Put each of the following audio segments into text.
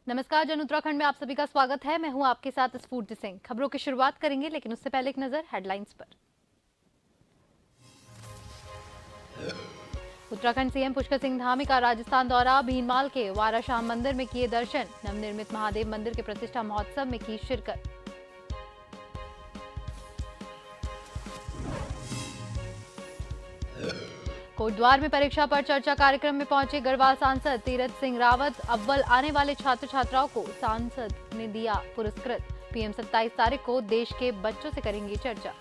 नमस्कार, जन उत्तराखंड में आप सभी का स्वागत है। मैं हूं आपके साथ स्फूर्ति सिंह। खबरों की शुरुआत करेंगे, लेकिन उससे पहले एक नजर हेडलाइंस पर। उत्तराखंड सीएम पुष्कर सिंह धामी का राजस्थान दौरा, भीनमाल के वाराशाम मंदिर में किए दर्शन, नवनिर्मित महादेव मंदिर के प्रतिष्ठा महोत्सव में की शिरकत। कोटद्वार में परीक्षा पर चर्चा कार्यक्रम में पहुंचे गढ़वाल सांसद तीरथ सिंह रावत। अव्वल आने वाले छात्र छात्राओं को सांसद ने दिया पुरस्कृत। पीएम 27 तारीख को देश के बच्चों से करेंगे चर्चा।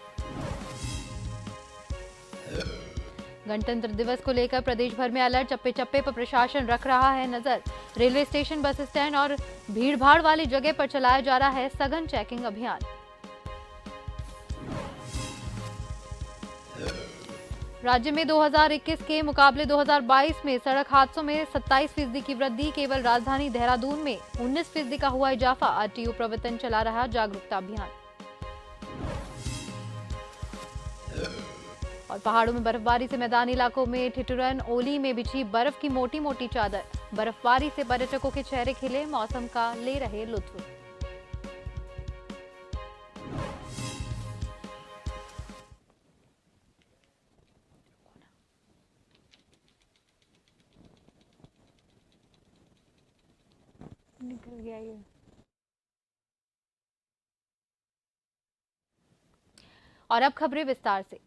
गणतंत्र दिवस को लेकर प्रदेश भर में अलर्ट, चप्पे चप्पे पर प्रशासन रख रहा है नजर। रेलवे स्टेशन, बस स्टैंड और भीड़भाड़ वाली जगह पर चलाया जा रहा है सघन चेकिंग अभियान। राज्य में 2021 के मुकाबले 2022 में सड़क हादसों में 27% की वृद्धि। केवल राजधानी देहरादून में 19% का हुआ इजाफा। आरटीओ प्रवर्तन चला रहा जागरूकता अभियान। और पहाड़ों में बर्फबारी से मैदानी इलाकों में ठिठुरन, ओली में बिछी बर्फ की मोटी मोटी चादर। बर्फबारी से पर्यटकों के चेहरे खिले, मौसम का ले रहे लुत्फ। निकल गया ये। और अब खबरें विस्तार से।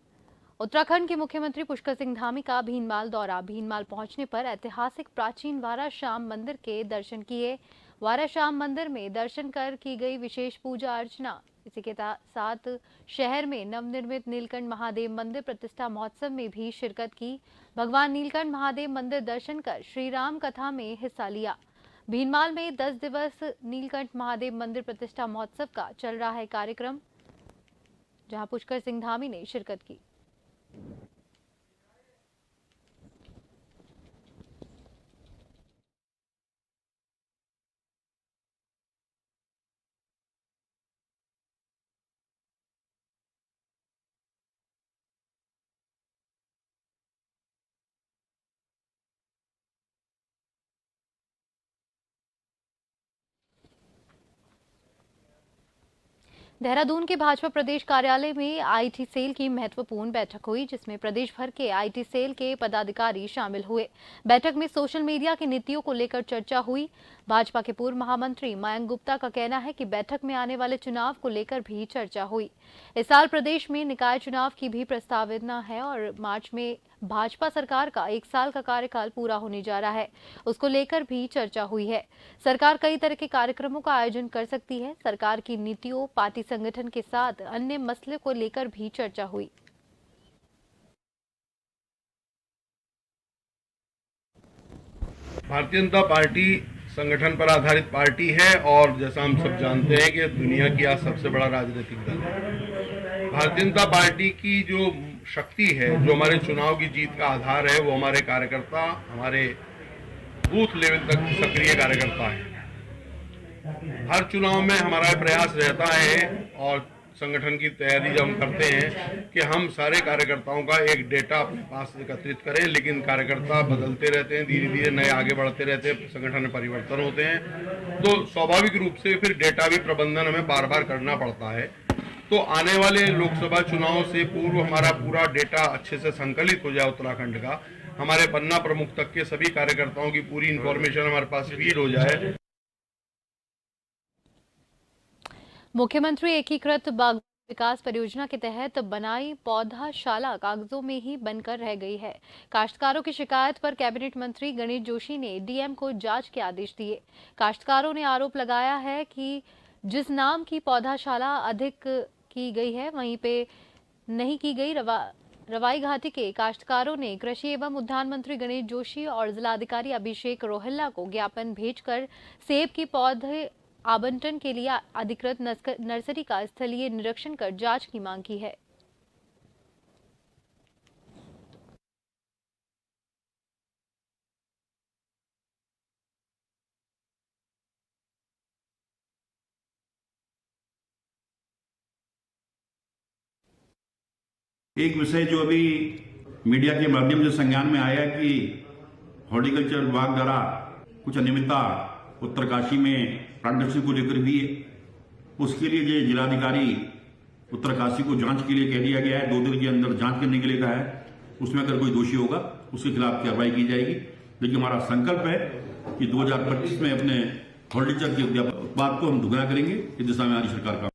उत्तराखंड के मुख्यमंत्री पुष्कर सिंह धामी का भीनमाल दौरा। भीनमाल पहुंचने पर ऐतिहासिक प्राचीन वाराशाम मंदिर के दर्शन किए। वाराशाम मंदिर में दर्शन कर की गई विशेष पूजा अर्चना। इसी के साथ शहर में नवनिर्मित नीलकंठ महादेव मंदिर प्रतिष्ठा महोत्सव में भी शिरकत की। भगवान नीलकंठ महादेव मंदिर दर्शन कर श्री राम कथा में हिस्सा लिया। भीनमाल में 10 दिवस नीलकंठ महादेव मंदिर प्रतिष्ठा महोत्सव का चल रहा है कार्यक्रम, जहां पुष्कर सिंह धामी ने शिरकत की। देहरादून के भाजपा प्रदेश कार्यालय में आईटी सेल की महत्वपूर्ण बैठक हुई, जिसमें प्रदेश भर के आईटी सेल के पदाधिकारी शामिल हुए। बैठक में सोशल मीडिया की नीतियों को लेकर चर्चा हुई। भाजपा के पूर्व महामंत्री मयंक गुप्ता का कहना है कि बैठक में आने वाले चुनाव को लेकर भी चर्चा हुई। इस साल प्रदेश में निकाय चुनाव की भी प्रस्तावना है और मार्च में भाजपा सरकार का 1 साल का कार्यकाल पूरा होने जा रहा है, उसको लेकर भी चर्चा हुई है। सरकार कई तरह के कार्यक्रमों का आयोजन कर सकती है। सरकार की नीतियों, पार्टी संगठन के साथ अन्य मसले को लेकर भी चर्चा हुई। भारतीय जनता पार्टी संगठन पर आधारित पार्टी है और जैसा हम सब जानते हैं कि दुनिया की आज सबसे बड़ा राजनीतिक दल है। भारतीय जनता पार्टी की जो शक्ति है, जो हमारे चुनाव की जीत का आधार है, वो हमारे कार्यकर्ता, हमारे बूथ लेवल तक सक्रिय कार्यकर्ता है। हर चुनाव में हमारा प्रयास रहता है और संगठन की तैयारी जब हम करते हैं कि हम सारे कार्यकर्ताओं का एक डेटा अपने पास एकत्रित करें, लेकिन कार्यकर्ता बदलते रहते हैं, धीरे धीरे नए आगे बढ़ते रहते हैं, संगठन में परिवर्तन होते हैं, तो स्वाभाविक रूप से फिर डेटा भी प्रबंधन हमें बार बार करना पड़ता है। तो आने वाले लोकसभा चुनाव से पूर्व हमारा पूरा डेटा अच्छे से संकलित हो जाए, उत्तराखंड का, हमारे पन्ना प्रमुख तक के सभी कार्यकर्ताओं की पूरी इंफॉर्मेशन हमारे पास फीड हो जाए। मुख्यमंत्री एकीकृत बागवानी विकास परियोजना के तहत बनाई पौधाशाला कागजों में ही बनकर रह गई है। काश्तकारों की शिकायत पर कैबिनेट मंत्री गणेश जोशी ने डीएम को जांच के आदेश दिए। काश्तकारों ने आरोप लगाया है कि जिस नाम की पौधाशाला अधिक की गई है, वहीं पे नहीं की गई। रवाई घाटी के काश्तकारों ने कृषि एवं उद्यान मंत्री गणेश जोशी और जिलाधिकारी अभिषेक रोहिल्ला को ज्ञापन भेजकर सेब की पौधे आवंटन के लिए अधिकृत नर्सरी का स्थलीय निरीक्षण कर जांच की मांग की है। एक विषय जो अभी मीडिया के माध्यम से संज्ञान में आया कि हॉर्टिकल्चर विभाग द्वारा कुछ अनियमितता उत्तरकाशी में प्राणदर्शी को लेकर हुई है। उसके लिए जो जिलाधिकारी उत्तरकाशी को जांच के लिए कह दिया गया है, 2 दिन के अंदर जांच करने के लिए कहा है। उसमें अगर कोई दोषी होगा उसके खिलाफ कार्रवाई की जाएगी। लेकिन हमारा संकल्प है कि 2025 में अपने हॉर्टिकल्चर के उत्पाद को हम दुगना करेंगे। इस दिशा में हमारी सरकार का।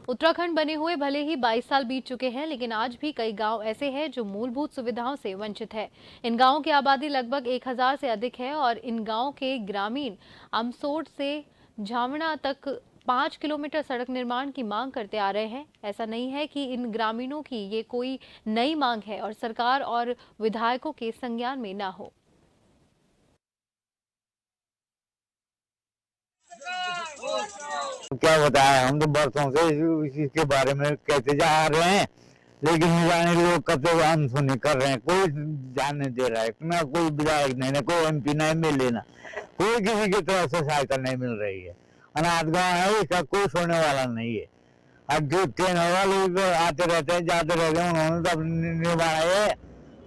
उत्तराखंड बने हुए भले ही 22 साल बीत चुके हैं, लेकिन आज भी कई गांव ऐसे हैं जो मूलभूत सुविधाओं से वंचित है। इन गांवों की आबादी लगभग 1000 से अधिक है और इन गांवों के ग्रामीण अमसोट से झावड़ा तक 5 किलोमीटर सड़क निर्माण की मांग करते आ रहे हैं। ऐसा नहीं है कि इन ग्रामीणों की ये कोई नई मांग है और सरकार और विधायकों के संज्ञान में ना हो। क्या बताया, हम तो बरसों से इसी के बारे में कहते जा रहे हैं, लेकिन जाने लोग कब से अनसुनी कर रहे हैं। कोई जानने दे रहा है ना, कोई विधायक नहीं, ना कोई MP नहीं मिल लेना, कोई किसी की तरफ से सहायता नहीं मिल रही है। अनाथ गाँव है, इसका कोई छोड़ने वाला नहीं है। अब जो ट्रेन वाले लोग आते रहते हैं जाते रहते हैं, उन्होंने तो निभाना है,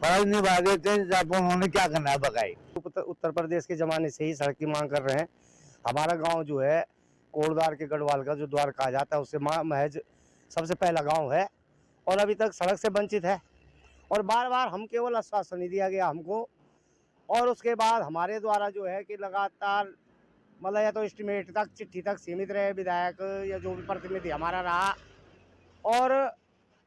फर्ज निभा देते हैं। जब उन्होंने क्या करना है बकाई। उत्तर प्रदेश के जमाने से ही सड़क की मांग कर रहे हैं। हमारा गांव जो है कोटद्वार के गढ़वाल का जो द्वार कहा जाता है, उससे महज सबसे पहला गांव है और अभी तक सड़क से वंचित है। और बार बार हम केवल आश्वासन नहीं दिया गया हमको, और उसके बाद हमारे द्वारा जो है कि लगातार मतलब या तो एस्टीमेट तक, चिट्ठी तक सीमित रहे विधायक या जो भी प्रतिनिधि हमारा रहा। और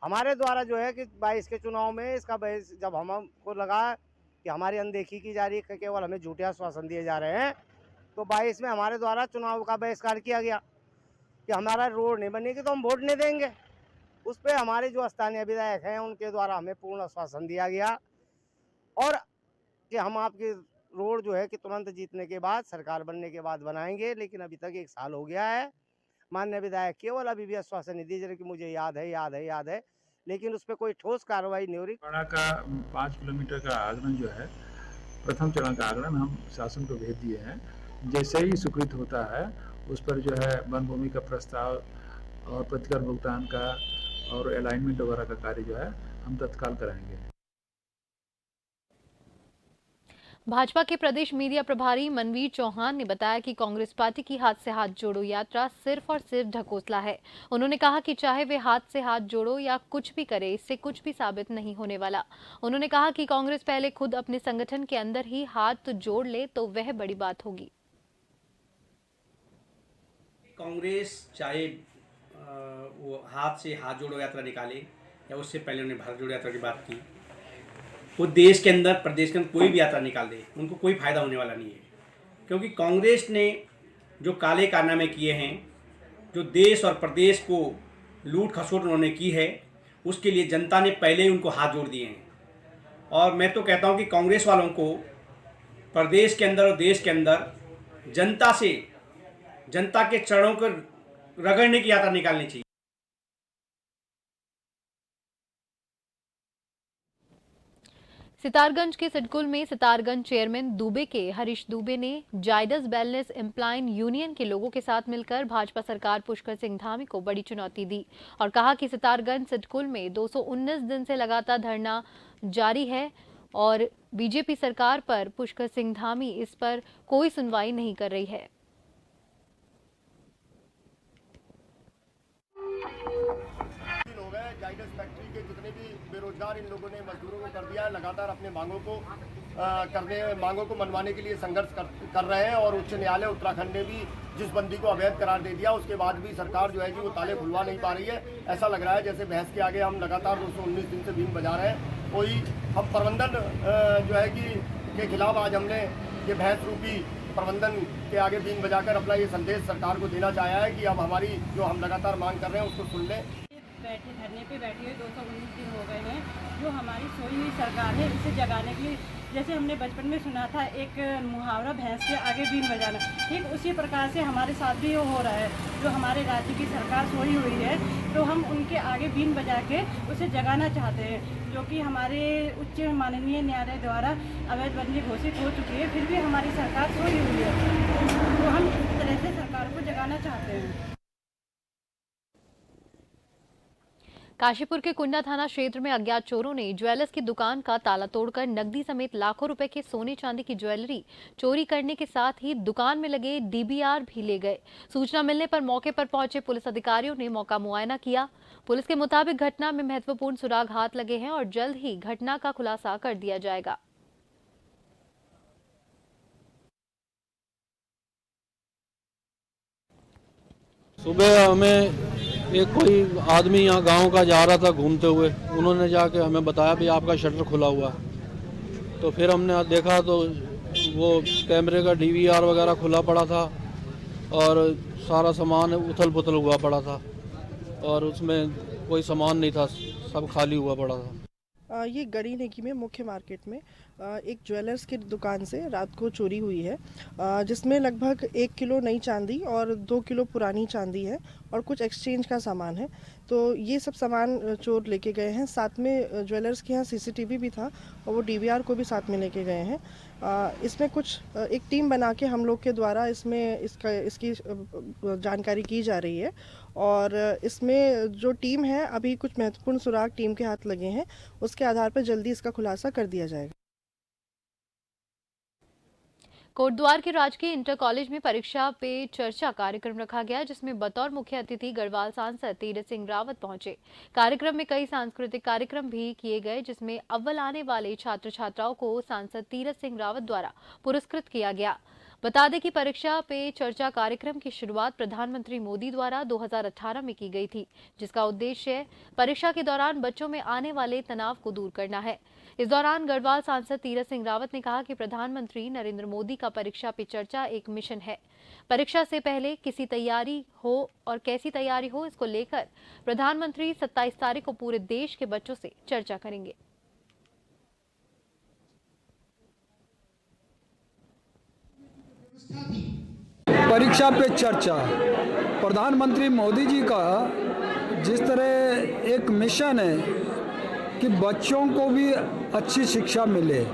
हमारे द्वारा जो है कि 22 के चुनाव में इसका बहस जब हमको लगा कि हमारी अनदेखी की जा रही है, केवल हमें झूठे आश्वासन दिए जा रहे हैं, तो 22 में हमारे द्वारा चुनाव का बहिष्कार किया गया कि हमारा रोड नहीं बनेगी तो हम वोट नहीं देंगे। उस पर हमारे जो स्थानीय विधायक हैं उनके द्वारा हमें पूर्ण आश्वासन दिया गया और कि हम आपकी रोड जो है कि तुरंत जीतने के बाद, सरकार बनने के बाद बनाएंगे। लेकिन अभी तक 1 साल हो गया है, माननीय विधायक केवल अभी भी आश्वासन नहीं दीजिए कि मुझे याद है, लेकिन उस पर कोई ठोस कार्रवाई नहीं हो रही। का 5 किलोमीटर का आगमन जो है, प्रथम चरण का आगमन हम शासन को भेज दिए हैं। जैसे ही स्वीकृत होता है उस पर जो है वन भूमि का प्रस्ताव और प्रतिकर भुगतान का और अलाइनमेंट वगैरह का कार्य जो है हम तत्काल कराएंगे। भाजपा के प्रदेश मीडिया प्रभारी मनवीर चौहान ने बताया कि कांग्रेस पार्टी की हाथ से हाथ जोड़ो यात्रा सिर्फ और सिर्फ ढकोसला है। उन्होंने कहा कि चाहे वे हाथ से हाथ जोड़ो या कुछ भी करे, इससे कुछ भी साबित नहीं होने वाला। उन्होंने कहा कि कांग्रेस पहले खुद अपने संगठन के अंदर ही हाथ जोड़ ले तो वह बड़ी बात होगी। कांग्रेस चाहे वो हाथ से हाथ जोड़ो यात्रा निकाले या उससे पहले उन्हें भारत जोड़ो यात्रा की बात की, वो देश के अंदर प्रदेश के अंदर कोई भी यात्रा निकाल दे, उनको कोई फायदा होने वाला नहीं है। क्योंकि कांग्रेस ने जो काले कारनामे किए हैं, जो देश और प्रदेश को लूट खसोट उन्होंने की है, उसके लिए जनता ने पहले ही उनको हाथ जोड़ दिए हैं। और मैं तो कहता हूं कि कांग्रेस वालों को प्रदेश के अंदर और देश के अंदर जनता के चरणों को रगड़ने की यात्रा निकालनी चाहिए। सितारगंज के सिडकुल में सितारगंज चेयरमैन दुबे के हरीश दुबे ने जायडस वेलनेस एम्प्लॉय यूनियन के लोगों के साथ मिलकर भाजपा सरकार पुष्कर सिंह धामी को बड़ी चुनौती दी और कहा कि सितारगंज सिडकुल में 219 दिन से लगातार धरना जारी है और बीजेपी सरकार पर पुष्कर सिंह धामी इस पर कोई सुनवाई नहीं कर रही है। जायडस फैक्ट्री के जितने भी बेरोजगार इन लोगों ने मजदूरों को कर दिया है, लगातार अपने मांगों को मनवाने के लिए संघर्ष कर रहे हैं। और उच्च न्यायालय उत्तराखंड ने भी जिस बंदी को अवैध करार दे दिया, उसके बाद भी सरकार जो है कि वो ताले खुलवा नहीं पा रही है। ऐसा लग रहा है जैसे भैंस के आगे हम लगातार 219 दिन से बीन बजा रहे हैं। कोई हम प्रबंधन जो है कि के खिलाफ आज हमने ये भैंस रूपी प्रबंधन के आगे बीन बजाकर अपना ये संदेश सरकार को देना चाहा है कि अब हमारी जो हम लगातार मांग कर रहे हैं उसको सुन लें। धरने पे बैठे हुए 219 दिन हो गए हैं। जो हमारी सोई हुई सरकार है, इसे जगाने के लिए, जैसे हमने बचपन में सुना था एक मुहावरा, भैंस के आगे बीन बजाना, ठीक उसी प्रकार से हमारे साथ भी हो रहा है। जो हमारे राज्य की सरकार सोई हुई है, तो हम उनके आगे बीन बजा के उसे जगाना चाहते हैं, जो कि हमारे उच्च माननीय न्यायालय द्वारा अवैध बंदी घोषित हो चुकी है। फिर भी हमारी सरकार सोई हुई है, तो हम इस तरह से सरकार को जगाना चाहते हैं। काशीपुर के कुंडा थाना क्षेत्र में अज्ञात चोरों ने ज्वेलर्स की दुकान का ताला तोड़कर नकदी समेत लाखों रुपए के सोने चांदी की ज्वेलरी चोरी करने के साथ ही दुकान में लगे डीबीआर भी ले गए। सूचना मिलने पर मौके पर पहुंचे पुलिस अधिकारियों ने मौका मुआयना किया। पुलिस के मुताबिक घटना में महत्वपूर्ण सुराग हाथ लगे हैं और जल्द ही घटना का खुलासा कर दिया जाएगा। सुबह हमें एक कोई आदमी यहाँ गांव का जा रहा था घूमते हुए, उन्होंने जाके हमें बताया भी आपका शटर खुला हुआ है। तो फिर हमने देखा तो वो कैमरे का डीवीआर वगैरह खुला पड़ा था और सारा सामान उथल पुथल हुआ पड़ा था और उसमें कोई सामान नहीं था, सब खाली हुआ पड़ा था। ये गढ़ी नेकी में मुख्य मार्केट में एक ज्वेलर्स की दुकान से रात को चोरी हुई है, जिसमें लगभग 1 किलो नई चांदी और 2 किलो पुरानी चांदी है और कुछ एक्सचेंज का सामान है। तो ये सब सामान चोर लेके गए हैं। साथ में ज्वेलर्स के यहाँ सीसीटीवी भी था और वो डीवीआर को भी साथ में लेके गए हैं। इसमें कुछ एक टीम बना के हम लोग के द्वारा इसकी जानकारी की जा रही है और इसमें जो टीम है अभी कुछ महत्वपूर्ण सुराग टीम के हाथ लगे हैं, उसके आधार पर जल्दी इसका खुलासा कर दिया जाएगा। कोटद्वार के राजकीय इंटर कॉलेज में परीक्षा पे चर्चा कार्यक्रम रखा गया, जिसमें बतौर मुख्य अतिथि गढ़वाल सांसद तीरथ सिंह रावत पहुंचे। कार्यक्रम में कई सांस्कृतिक कार्यक्रम भी किए गए, जिसमें अव्वल आने वाले छात्र छात्राओं को सांसद तीरथ सिंह रावत द्वारा पुरस्कृत किया गया। बता दें कि परीक्षा पे चर्चा कार्यक्रम की शुरुआत प्रधानमंत्री मोदी द्वारा 2018 में की गई थी, जिसका उद्देश्य परीक्षा के दौरान बच्चों में आने वाले तनाव को दूर करना है। इस दौरान गढ़वाल सांसद तीरथ सिंह रावत ने कहा कि प्रधानमंत्री नरेंद्र मोदी का परीक्षा पे चर्चा एक मिशन है। परीक्षा से पहले किसी तैयारी हो और कैसी तैयारी हो, इसको लेकर प्रधानमंत्री 27 तारीख को पूरे देश के बच्चों से चर्चा करेंगे। परीक्षा पे चर्चा, प्रधानमंत्री मोदी जी का जिस तरह एक मिशन है कि बच्चों को भी अच्छी शिक्षा मिले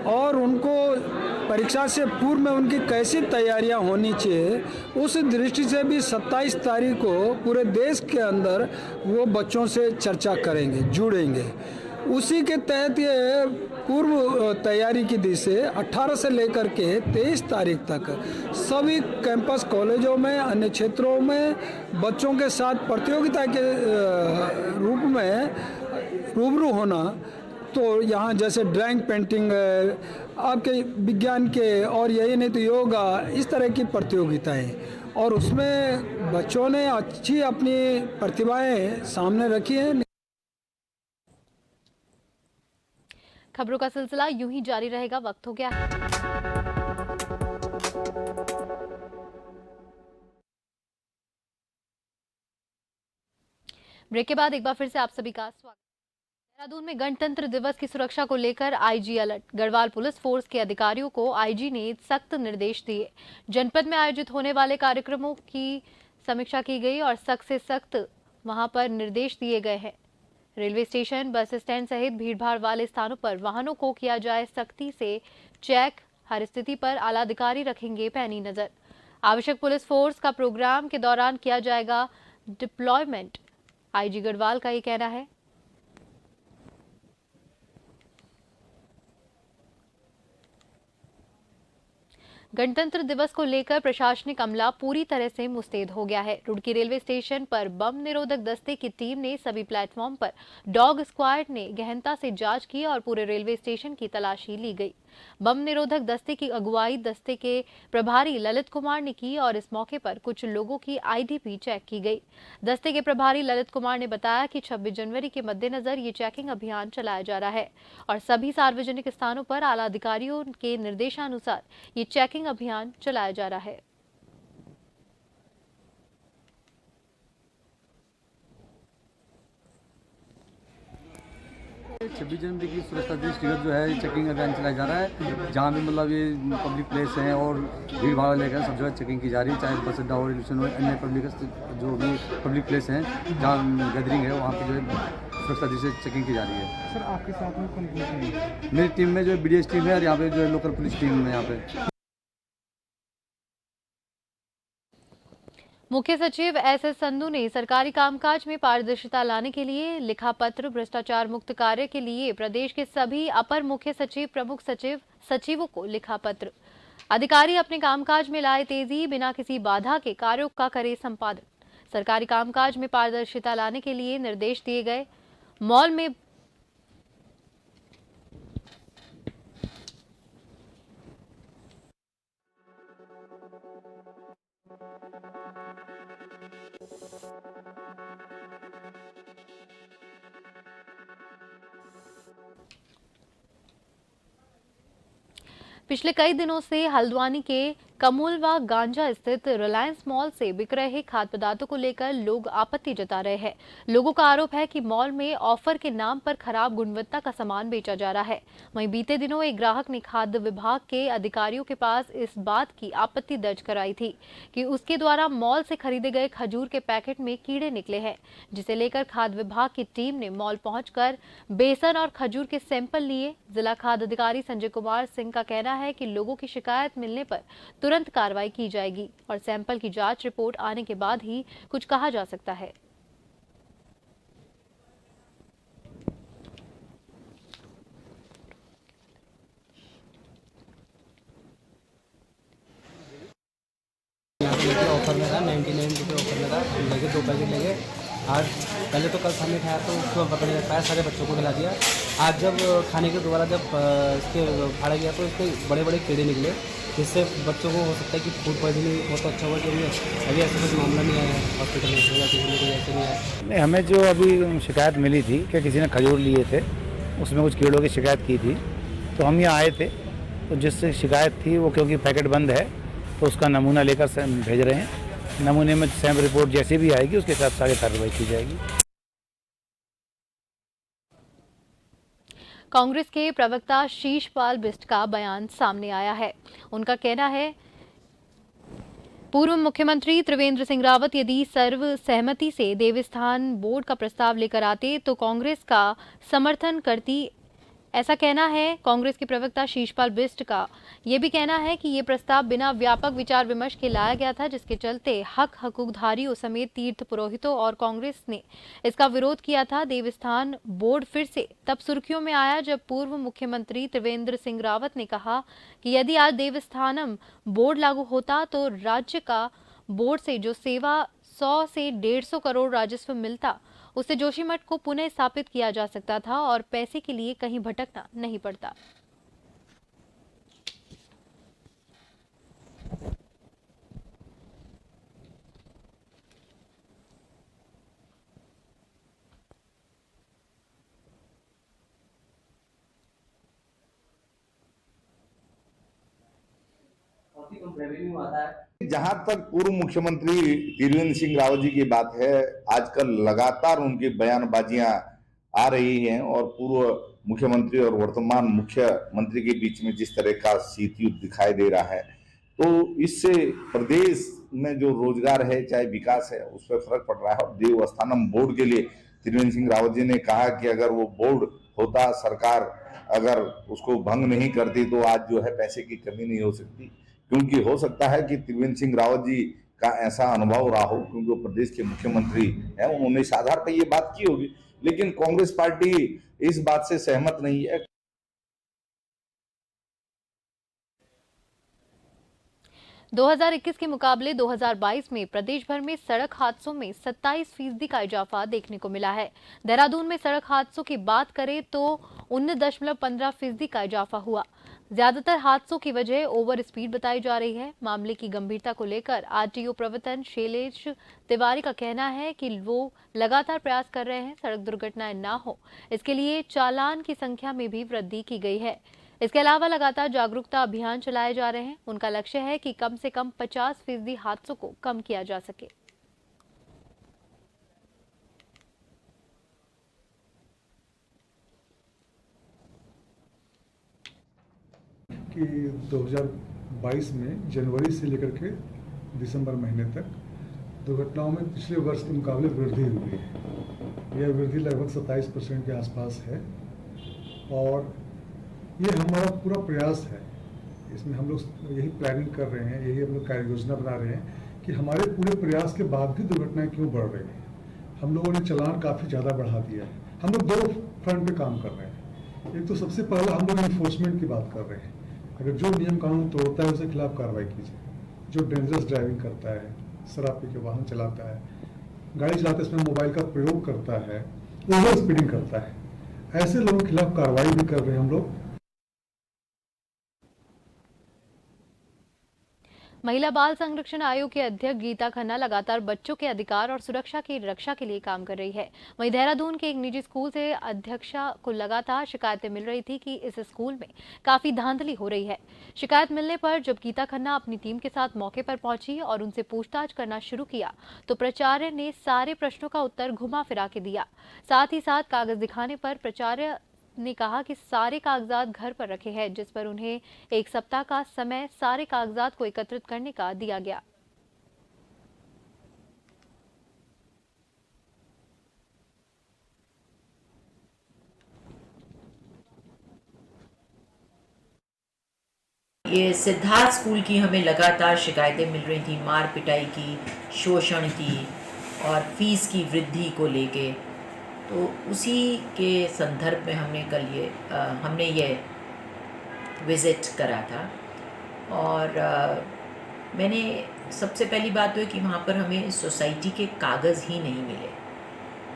और उनको परीक्षा से पूर्व में उनकी कैसी तैयारियां होनी चाहिए, उस दृष्टि से भी 27 तारीख को पूरे देश के अंदर वो बच्चों से चर्चा करेंगे, जुड़ेंगे। उसी के तहत ये पूर्व तैयारी की दिशा से 18 से लेकर के 23 तारीख तक सभी कैंपस कॉलेजों में, अन्य क्षेत्रों में बच्चों के साथ प्रतियोगिता के रूप में रूबरू होना। तो यहाँ जैसे ड्राइंग, पेंटिंग, आपके विज्ञान के और यही नहीं तो योगा, इस तरह की प्रतियोगिताएं, और उसमें बच्चों ने अच्छी अपनी प्रतिभाएं सामने रखी हैं। खबरों का सिलसिला यूं ही जारी रहेगा। वक्त हो गया है। ब्रेक के बाद एक बार फिर से आप सभी का स्वागत। देहरादून में गणतंत्र दिवस की सुरक्षा को लेकर IG alert. Garhwal police force के अधिकारियों को आईजी ने सख्त निर्देश दिए। जनपद में आयोजित होने वाले कार्यक्रमों की समीक्षा की गई और सख्त से सख्त वहां पर निर्देश दिए गए हैं। रेलवे स्टेशन, बस स्टैंड सहित भीड़भाड़ वाले स्थानों पर वाहनों को किया जाए सख्ती से चेक। हर स्थिति पर आला अधिकारी रखेंगे पैनी नजर। आवश्यक पुलिस फोर्स का प्रोग्राम के दौरान किया जाएगा डिप्लॉयमेंट, आईजी गढ़वाल का ये कहना है। गणतंत्र दिवस को लेकर प्रशासनिक अमला पूरी तरह से मुस्तैद हो गया है। रुड़की रेलवे स्टेशन पर बम निरोधक दस्ते की टीम ने सभी प्लेटफॉर्म पर डॉग स्क्वाड ने गहनता से जांच की और पूरे रेलवे स्टेशन की तलाशी ली गई। बम निरोधक दस्ते की अगुवाई दस्ते के प्रभारी ललित कुमार ने की और इस मौके पर कुछ लोगों की आईडी भी चेक की गई। दस्ते के प्रभारी ललित कुमार ने बताया कि 26 जनवरी के मद्देनजर ये चेकिंग अभियान चलाया जा रहा है और सभी सार्वजनिक स्थानों पर आला अधिकारियों के निर्देशानुसार ये चेकिंग अभियान चलाया जा रहा है। 26 जनवरी की सुरक्षा दृष्टिगत जो है चेकिंग अभियान चलाया जा रहा है। जहाँ भी मतलब ये पब्लिक प्लेस हैं और भीड़ भाड़ लेकर सब जगह चेकिंग की जा रही है, चाहे बस अड्डा हो, रिलेशन हो, अन्य पब्लिक जो भी पब्लिक प्लेस हैं जहाँ गैदरिंग है वहाँ पर जो है सुरक्षा दृष्टि से चेकिंग की जा रही है। सर आपके साथ में कौन कौन है? मेरी टीम में जो है BDS टीम है और यहाँ पे जो है लोकल पुलिस टीम है यहाँ पे। मुख्य सचिव एस.एस. संधू ने सरकारी कामकाज में पारदर्शिता लाने के लिए लिखा पत्र। भ्रष्टाचार मुक्त कार्य के लिए प्रदेश के सभी अपर मुख्य सचिव, प्रमुख सचिव, सचिवों को लिखा पत्र। अधिकारी अपने कामकाज में लाए तेजी, बिना किसी बाधा के कार्यों का करे संपादन। सरकारी कामकाज में पारदर्शिता लाने के लिए निर्देश दिए गए। मॉल में पिछले कई दिनों से हल्द्वानी के कमोलवा गांजा स्थित रिलायंस मॉल से बिक रहे खाद्य पदार्थों को लेकर लोग आपत्ति जता रहे हैं। लोगों का आरोप है कि मॉल में ऑफर के नाम पर खराब गुणवत्ता का सामान बेचा जा रहा है। वहीं बीते दिनों एक ग्राहक ने खाद्य विभाग के अधिकारियों के पास इस बात की आपत्ति दर्ज कराई थी कि उसके द्वारा मॉल से खरीदे गए खजूर के पैकेट में कीड़े निकले हैं, जिसे लेकर खाद्य विभाग की टीम ने मॉल पहुंचकर बेसन और खजूर के सैंपल लिए। जिला खाद्य अधिकारी संजय कुमार सिंह का कहना है कि लोगों की शिकायत मिलने पर तुरंत कार्रवाई की जाएगी और सैंपल की जांच रिपोर्ट आने के बाद ही कुछ कहा जा सकता है। ऑफर में था 99 रुपये ऑफर में था, हम लेके 2 पैकेट लेके आज पहले तो कल हमने खाया तो उसको पता नहीं पाया, सारे बच्चों को खिला दिया। आज जब खाने के दोबारा जब इसके फाड़ा गया तो इसके बड़े बड़े कीड़े निकले, जिससे बच्चों को हो सकता है कि फूड पॉइजनिंग बहुत अच्छा हुआ। क्योंकि अभी ऐसा कुछ मामला नहीं आया है हॉस्पिटल में, किसी में कोई ऐसे नहीं आया। नहीं, हमें जो अभी शिकायत मिली थी कि किसी ने खजूर लिए थे, उसमें कुछ कीड़ों की शिकायत की थी, तो हम यहाँ आए थे। तो जिससे शिकायत थी वो क्योंकि पैकेट बंद है तो उसका नमूना लेकर भेज रहे हैं। नमूने में सैंपल रिपोर्ट जैसे भी आएगी उसके साथ आगे कार्रवाई की जाएगी। कांग्रेस के प्रवक्ता शीशपाल बिष्ट का बयान सामने आया है। उनका कहना है, पूर्व मुख्यमंत्री त्रिवेंद्र सिंह रावत यदि सर्वसहमति से देवस्थान बोर्ड का प्रस्ताव लेकर आते तो कांग्रेस का समर्थन करती। ऐसा कहना है कांग्रेस के प्रवक्ता शीशपाल बिष्ट का। यह भी कहना है कि ये प्रस्ताव बिना व्यापक विचार विमर्श के लाया गया था, जिसके चलते हकूकधारियों समेत तीर्थ पुरोहितों और कांग्रेस ने इसका विरोध किया था। देवस्थान बोर्ड फिर से तब सुर्खियों में आया जब पूर्व मुख्यमंत्री त्रिवेंद्र सिंह रावत ने कहा कि यदि आज देवस्थानम बोर्ड लागू होता तो राज्य का बोर्ड से जो सेवा 100 से 150 करोड़ राजस्व मिलता उससे जोशीमठ को पुनः स्थापित किया जा सकता था और पैसे के लिए कहीं भटकना नहीं पड़ता। जहां तक पूर्व मुख्यमंत्री त्रिवेंद्र सिंह रावत जी की बात है, आजकल लगातार उनकी बयानबाजियां आ रही हैं और पूर्व मुख्यमंत्री और वर्तमान मुख्यमंत्री के बीच में जिस तरह का शीत युद्ध दिखाई दे रहा है, तो इससे प्रदेश में जो रोजगार है चाहे विकास है उस पर फर्क पड़ रहा है। और देवस्थानम बोर्ड के लिए त्रिवेंद्र सिंह रावत जी ने कहा कि अगर वो बोर्ड होता, सरकार अगर उसको भंग नहीं करती तो आज जो है पैसे की कमी नहीं हो सकती। क्योंकि हो सकता है कि त्रिवेंद्र सिंह रावत जी का ऐसा अनुभव रहा हो, क्योंकि वो प्रदेश के मुख्यमंत्री हैं, उन्होंने इस आधार पर ये बात की होगी। लेकिन कांग्रेस पार्टी इस बात से सहमत नहीं है। 2021 के मुकाबले 2022 में प्रदेश भर में सड़क हादसों में 27% का इजाफा देखने को मिला है। देहरादून में सड़क हादसों की बात करें तो 19.15% का इजाफा हुआ। ज्यादातर हादसों की वजह ओवर स्पीड बताई जा रही है। मामले की गंभीरता को लेकर आरटीओ प्रवर्तन शैलेश तिवारी का कहना है कि वो लगातार प्रयास कर रहे हैं सड़क दुर्घटनाएं ना हो, इसके लिए चालान की संख्या में भी वृद्धि की गई है। इसके अलावा लगातार जागरूकता अभियान चलाए जा रहे हैं। उनका लक्ष्य है कि कम से कम 50% हादसों को कम किया जा सके। कि 2022 में जनवरी से लेकर के दिसंबर महीने तक दुर्घटनाओं में पिछले वर्ष के मुकाबले वृद्धि हुई है। यह वृद्धि लगभग 27% के आसपास है और ये हमारा पूरा प्रयास है। इसमें हम लोग यही प्लानिंग कर रहे हैं, यही हम लोग कार्य योजना बना रहे हैं कि हमारे पूरे प्रयास के बाद भी दुर्घटनाएं क्यों बढ़ रही हैं। हम लोगों ने चालान काफ़ी ज़्यादा बढ़ा दिया है। हम लोग 2 फ्रंट पे काम कर रहे हैं। एक तो सबसे पहला हम लोग इन्फोर्समेंट की बात कर रहे हैं। अगर जो नियम कानून तोड़ता है उसके खिलाफ कार्रवाई कीजिए। जो डेंजरस ड्राइविंग करता है, शराब पी के वाहन चलाता है, गाड़ी चलाते समय मोबाइल का प्रयोग करता है, ओवर स्पीडिंग करता है, ऐसे लोगों के खिलाफ कार्रवाई भी कर रहे हैं हम लोग। महिला बाल संरक्षण आयोग के अध्यक्ष गीता खन्ना लगातार बच्चों के अधिकार और सुरक्षा की रक्षा के लिए काम कर रही है। वहीं देहरादून के एक निजी स्कूल से अध्यक्षा को लगातार शिकायतें मिल रही थी कि इस स्कूल में काफी धांधली हो रही है। शिकायत मिलने पर जब गीता खन्ना अपनी टीम के साथ मौके पर पहुंची और उनसे पूछताछ करना शुरू किया तो प्राचार्य ने सारे प्रश्नों का उत्तर घुमा फिरा के दिया। साथ ही साथ कागज दिखाने पर प्राचार्य ने कहा कि सारे कागजात घर पर रखे हैं, जिस पर उन्हें 1 सप्ताह का समय सारे कागजात को एकत्रित करने का दिया गया। ये सिद्धार्थ स्कूल की हमें लगातार शिकायतें मिल रही थी, मार पिटाई की, शोषण की और फीस की वृद्धि को लेके। तो उसी के संदर्भ में हमने ये विज़िट करा था। और मैंने सबसे पहली बात तो है कि वहाँ पर हमें सोसाइटी के कागज़ ही नहीं मिले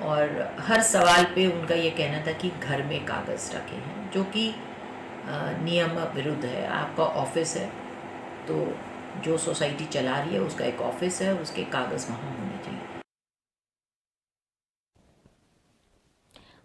और हर सवाल पे उनका ये कहना था कि घर में कागज़ रखे हैं, जो कि नियम विरुद्ध है। आपका ऑफिस है तो जो सोसाइटी चला रही है उसका एक ऑफिस है, उसके कागज़ वहाँ होने चाहिए।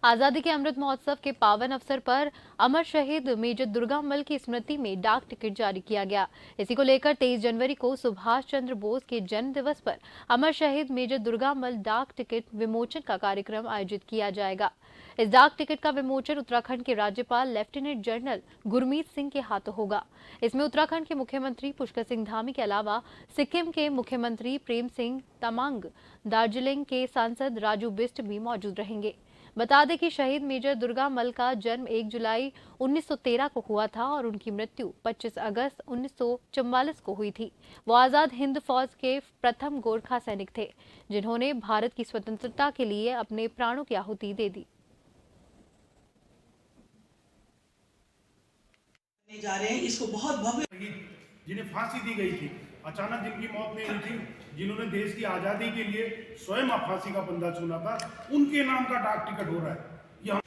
आजादी के अमृत महोत्सव के पावन अवसर पर अमर शहीद मेजर दुर्गामल की स्मृति में डाक टिकट जारी किया गया। इसी को लेकर 23 जनवरी को सुभाष चंद्र बोस के जन्म दिवस पर अमर शहीद मेजर दुर्गामल डाक टिकट विमोचन का कार्यक्रम आयोजित किया जाएगा। इस डाक टिकट का विमोचन उत्तराखंड के राज्यपाल लेफ्टिनेंट जनरल गुरमीत सिंह के हाथों होगा। इसमें उत्तराखंड के मुख्यमंत्री पुष्कर सिंह धामी के अलावा सिक्किम के मुख्यमंत्री प्रेम सिंह तमांग, दार्जिलिंग के सांसद राजू बिस्ट भी मौजूद रहेंगे। बता दें कि शहीद मेजर दुर्गामल का जन्म 1 जुलाई 1913 को हुआ था और उनकी मृत्यु 25 अगस्त 1944 को हुई थी। वो आजाद हिंद फौज के प्रथम गोरखा सैनिक थे, जिन्होंने भारत की स्वतंत्रता के लिए अपने प्राणों की आहुति दे दी। जा रहे हैं इसको बहुत भव्य, जिन्हें फांसी दी गई थी, अचानक जिनकी मौत नहीं हुई थी, जिन्होंने देश की आज़ादी के लिए स्वयं फांसी का फंदा चुना था, उनके नाम का डाक टिकट हो रहा है।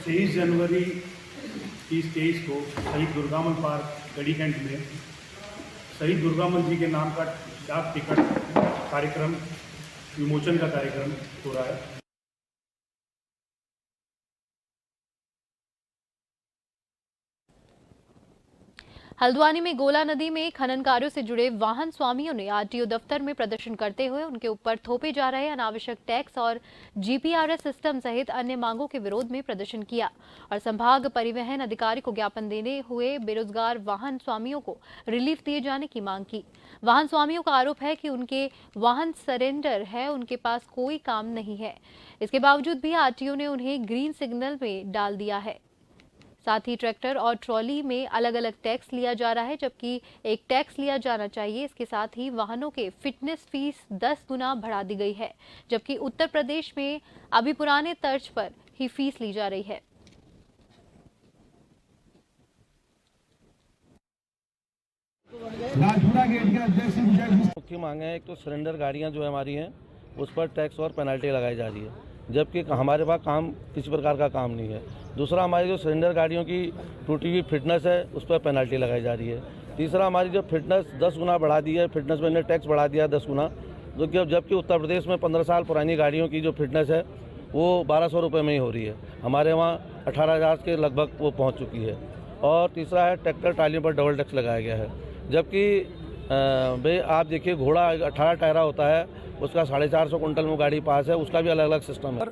23 जनवरी 2023 को शहीद दुर्गामल पार्क गढ़ी कैंट में शहीद दुर्गामल जी के नाम का डाक टिकट कार्यक्रम विमोचन का कार्यक्रम हो रहा है। हल्द्वानी में गोला नदी में खनन कार्यों से जुड़े वाहन स्वामियों ने आरटीओ दफ्तर में प्रदर्शन करते हुए उनके ऊपर थोपे जा रहे अनावश्यक टैक्स और जीपीआरएस सिस्टम सहित अन्य मांगों के विरोध में प्रदर्शन किया और संभाग परिवहन अधिकारी को ज्ञापन देने हुए बेरोजगार वाहन स्वामियों को रिलीफ दिए जाने की मांग की। वाहन स्वामियों का आरोप है कि उनके वाहन सरेंडर है, उनके पास कोई काम नहीं है। इसके बावजूद भी आरटीओ ने उन्हें ग्रीन सिग्नल में डाल दिया है। साथ ही ट्रैक्टर और ट्रॉली में अलग अलग टैक्स लिया जा रहा है, जबकि एक टैक्स लिया जाना चाहिए। इसके साथ ही वाहनों के फिटनेस फीस 10 गुना बढ़ा दी गई है, जबकि उत्तर प्रदेश में अभी पुराने तर्ज पर ही फीस ली जा रही है। मुख्य मांगे हैं, एक तो सिलेंडर गाड़ियां जो हमारी हैं उस पर टैक्स और पेनल्टी लगाई जा रही है, जबकि हमारे पास काम किसी प्रकार का काम नहीं है। दूसरा, हमारी जो सिलेंडर गाड़ियों की टूटी हुई फिटनेस है उस पर पेनल्टी लगाई जा रही है। तीसरा, हमारी जो फिटनेस 10 गुना बढ़ा दी है, फिटनेस में टैक्स बढ़ा दिया 10 गुना, जबकि उत्तर प्रदेश में 15 साल पुरानी गाड़ियों की जो फिटनेस है वो 1200 रुपये में ही हो रही है, हमारे वहाँ 18,000 के लगभग वो पहुँच चुकी है। और तीसरा है, ट्रैक्टर ट्रालियों पर डबल टैक्स लगाया गया है, जबकि भाई आप देखिए घोड़ा 18 टायरा होता है, उसका 450 कुंटल में गाड़ी पास है, उसका भी अलग अलग सिस्टम है।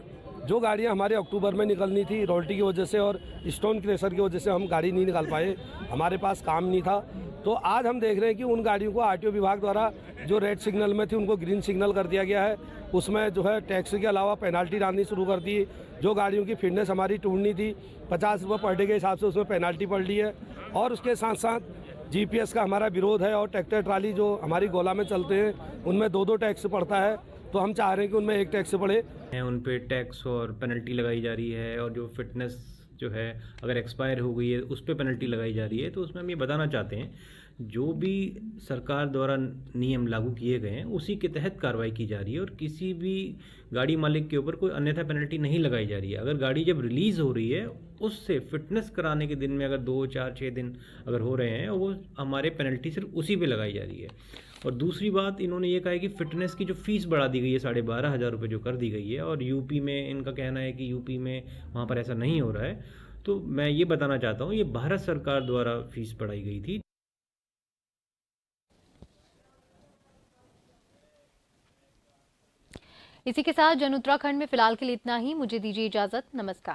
जो गाड़ियां हमारे अक्टूबर में निकलनी थी, रॉयल्टी की वजह से और स्टोन क्रेशर की वजह से हम गाड़ी नहीं निकाल पाए, हमारे पास काम नहीं था। तो आज हम देख रहे हैं कि उन गाड़ियों को आरटीओ विभाग द्वारा जो रेड सिग्नल में थी उनको ग्रीन सिग्नल कर दिया गया है। उसमें जो है टैक्स के अलावा पेनाल्टी डालनी शुरू कर दी। जो गाड़ियों की फिटनेस हमारी टूटनी थी 50 रुपये पर डे के हिसाब से उसमें पेनाल्टी पड़ रही है। और उसके साथ साथ जीपीएस का हमारा विरोध है और ट्रैक्टर ट्राली जो हमारी गोला में चलते हैं उनमें 2-2 टैक्स पड़ता है, तो हम चाह रहे हैं कि उनमें एक टैक्स पड़े। उन पे टैक्स और पेनल्टी लगाई जा रही है, और जो फिटनेस जो है अगर एक्सपायर हो गई है उस पर पेनल्टी लगाई जा रही है। तो उसमें हम ये बताना चाहते हैं जो भी सरकार द्वारा नियम लागू किए गए हैं उसी के तहत कार्रवाई की जा रही है, और किसी भी गाड़ी मालिक के ऊपर कोई अन्यथा पेनल्टी नहीं लगाई जा रही है। अगर गाड़ी जब रिलीज़ हो रही है उससे फिटनेस कराने के दिन में अगर 2, 4, 6 दिन अगर हो रहे हैं वो हमारे पेनल्टी सिर्फ उसी पे लगाई जा रही है। और दूसरी बात इन्होंने ये कहा है कि फ़िटनेस की जो फ़ीस बढ़ा दी गई है 12,500 रुपये जो कर दी गई है, और यूपी में इनका कहना है कि यूपी में वहाँ पर ऐसा नहीं हो रहा है। तो मैं ये बताना चाहता हूँ ये भारत सरकार द्वारा फ़ीस बढ़ाई गई थी। इसी के साथ जन उत्तराखंड में फिलहाल के लिए इतना ही। मुझे दीजिए इजाजत। नमस्कार।